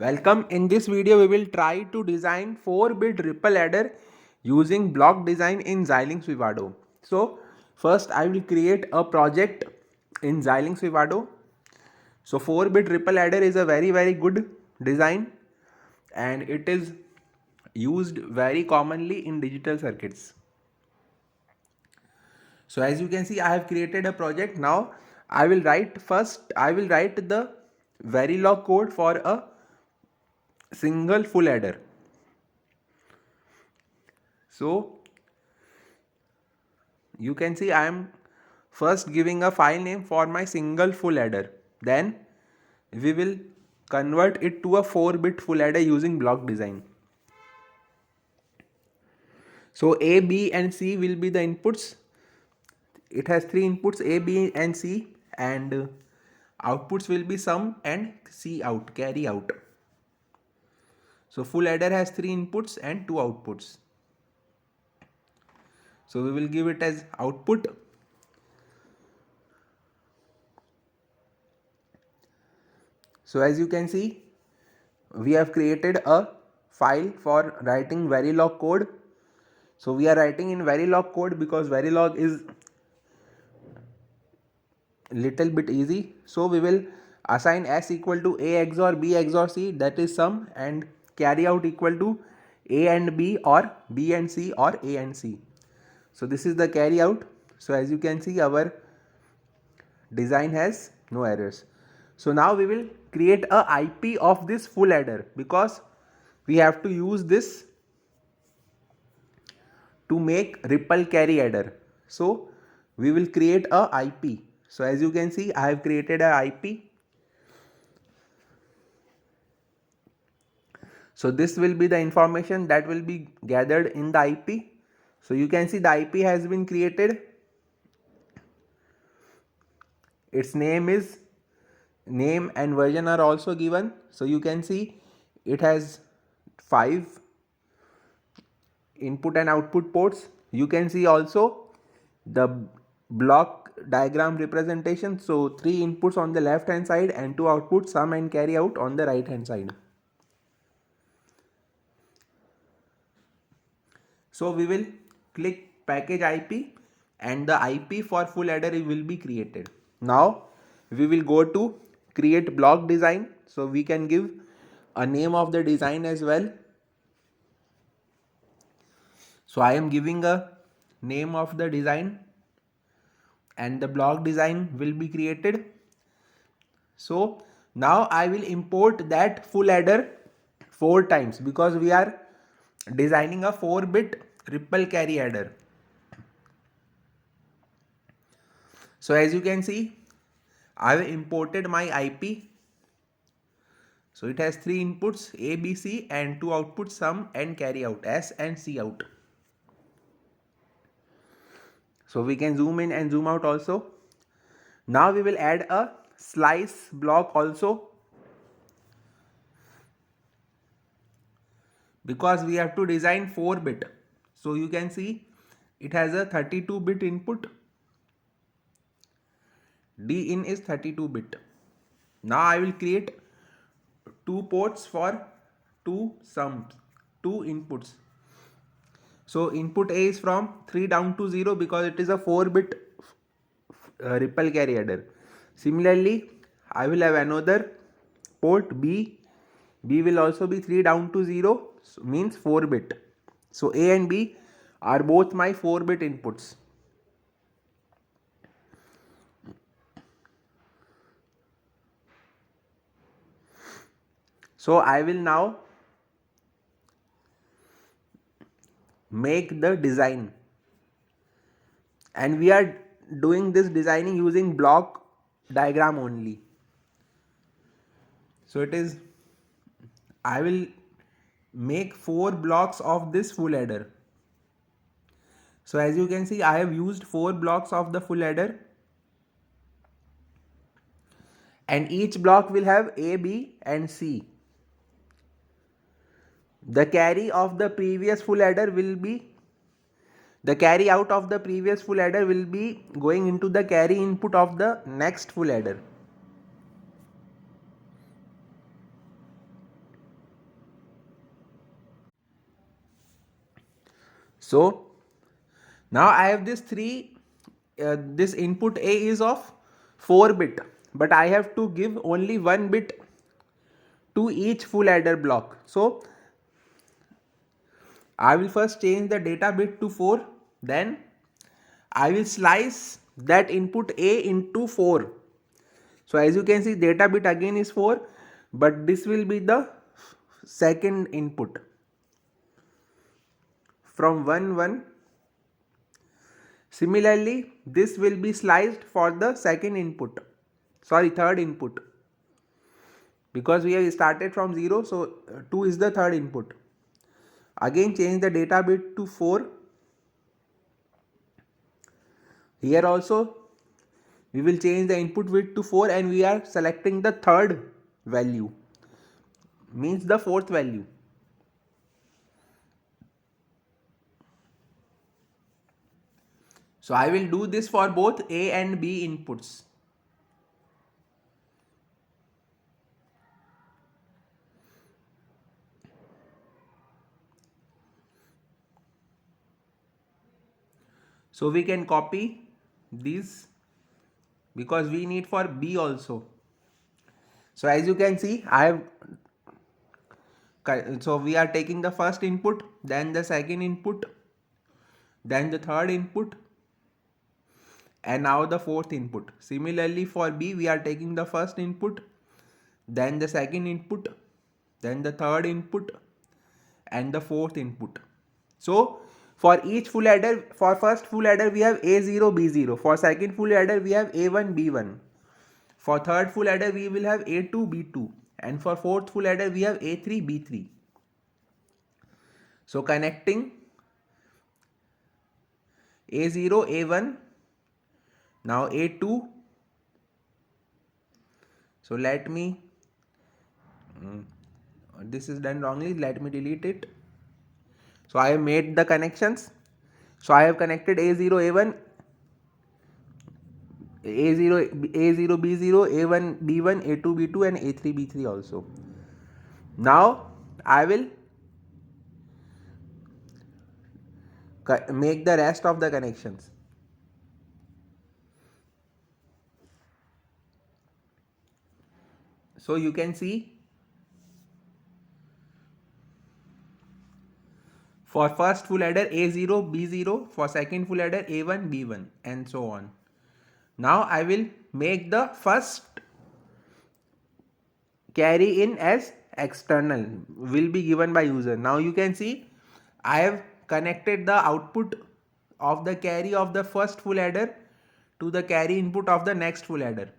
Welcome. In this video we will try to design 4-bit ripple adder using block design in Xilinx Vivado. So first I will create a project in Xilinx Vivado. So 4-bit ripple adder is a very good design and it is used very commonly in digital circuits. So as you can see, I have created a project. Now I will write the Verilog code for a single full adder. So you can see I am first giving a file name for my single full adder. Then we will convert it to a 4-bit full adder using block design. So A, B and C will be the inputs. It has 3 inputs A, B and C, and outputs will be sum and C out, carry out. So full adder has 3 inputs and 2 outputs. So we will give it as output. So as you can see, we have created a file for writing Verilog code. So we are writing in Verilog code because Verilog is little bit easy. So we will assign S equal to A XOR B XOR C, that is sum, and carry out equal to A and B or B and C or A and C. So this is the carry out. So as you can see, our design has no errors. So now we will create a IP of this full adder because we have to use this to make ripple carry adder. So we will create a IP. So as you can see, I have created a IP. So this will be the information that will be gathered in the IP. So you can see the IP has been created. Its name and version are also given. So you can see it has 5 input and output ports. You can see also the block diagram representation. So 3 inputs on the left hand side and 2 outputs, sum and carry out, on the right hand side. So we will click package IP and the IP for full adder will be created. Now we will go to create block design. So we can give a name of the design as well. So I am giving a name of the design and the block design will be created. So now I will import that full adder 4 times because we are designing a 4-bit ripple carry adder. So as you can see, I have imported my IP. So it has 3 inputs A, B, C and 2 outputs, sum and carry out, S and C out. So we can zoom in and zoom out also. Now we will add a slice block also because we have to design 4-bit. So you can see it has a 32-bit input. D in is 32-bit. Now I will create 2 ports for 2 sums, 2 inputs. So input A is from 3 down to 0 because it is a 4-bit ripple carry adder. Similarly, I will have another port B. B will also be 3 down to 0, so means 4-bit. So A and B are both my 4-bit inputs. So I will now make the design, and we are doing this designing using block diagram only. So it is, I will make 4 blocks of this full adder. So as you can see, I have used 4 blocks of the full adder and each block will have A, B and C. The carry of the previous full adder will be, the carry out of the previous full adder will be going into the carry input of the next full adder. So now I have this this input A is of 4 bit, but I have to give only 1 bit to each full adder block. So I will first change the data bit to 4, then I will slice that input A into 4. So as you can see, data bit again is 4, but this will be the second input from 1 1. Similarly, this will be sliced for the third input, because we have started from 0, so 2 is the third input. Again change the data bit to 4. Here also we will change the input bit to 4, and we are selecting the third value, means the fourth value. So I will do this for both A and B inputs. So we can copy these because we need for B also. So as you can see, so we are taking the first input, then the second input, then the third input, and now the fourth input. Similarly for B, we are taking the first input, then the second input, then the third input, and the fourth input. So for each full adder, for first full adder we have A0 B0, for second full adder we have A1 B1, for third full adder we will have A2 B2, and for fourth full adder we have A3 B3. So connecting A0 A1, now A2. So let me, this is done wrongly, let me delete it. So I have made the connections. So I have connected A0 A1, A0 B0, A1 B1, A2 B2, and A3 B3 also. Now I will make the rest of the connections. So you can see, for first full adder A0 B0, for second full adder A1 B1, and so on. Now I will make the first carry in as external, will be given by user. Now you can see I have connected the output of the carry of the first full adder to the carry input of the next full adder,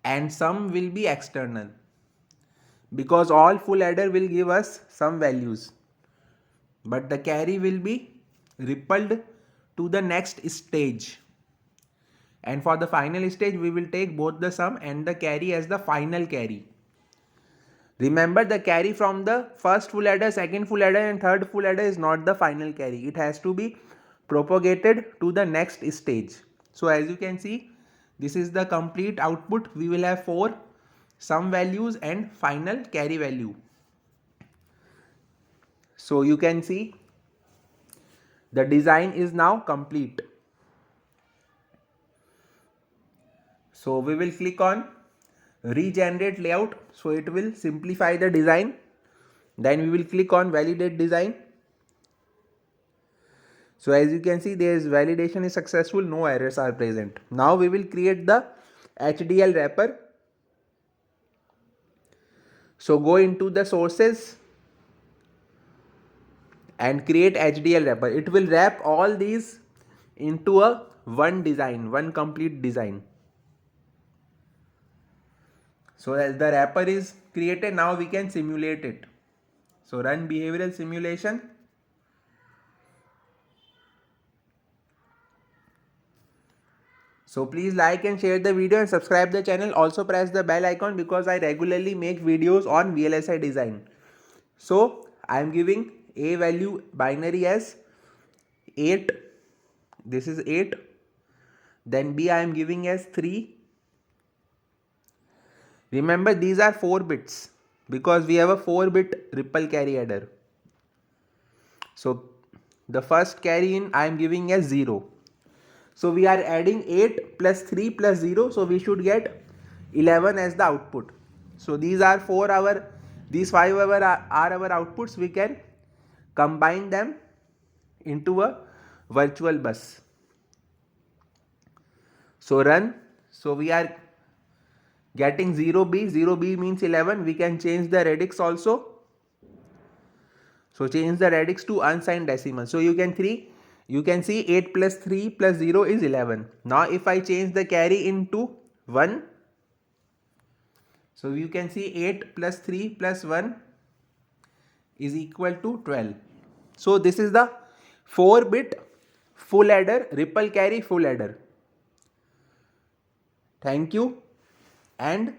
and sum will be external because all full adder will give us some values, but the carry will be rippled to the next stage, and for the final stage we will take both the sum and the carry as the final carry. Remember, the carry from the first full adder, second full adder, and third full adder is not the final carry. It has to be propagated to the next stage. So as you can see, this is the complete output. We will have 4 sum values and final carry value. So you can see the design is now complete. So we will click on regenerate layout, so it will simplify the design. Then we will click on validate design. So as you can see, there is validation is successful, no errors are present. Now we will create the HDL wrapper. So go into the sources and create HDL wrapper. It will wrap all these into a one design, one complete design. So as the wrapper is created, now we can simulate it. So run behavioral simulation. So please like and share the video and subscribe the channel. Also press the bell icon because I regularly make videos on VLSI design. So I am giving A value binary as 8. This is 8. Then B I am giving as 3. Remember, these are 4 bits because we have a 4-bit ripple carry adder. So The first carry in I am giving as 0. So we are adding 8 plus 3 plus 0. So we should get 11 as the output. So these are these 5 are our outputs. We can combine them into a virtual bus. So run. So we are getting 0b. 0b means 11. We can change the radix also. So change the radix to unsigned decimal. So you can see 8 plus 3 plus 0 is 11. Now if I change the carry into 1, so you can see 8 plus 3 plus 1 is equal to 12. So this is the 4-bit full adder, ripple carry full adder. Thank you and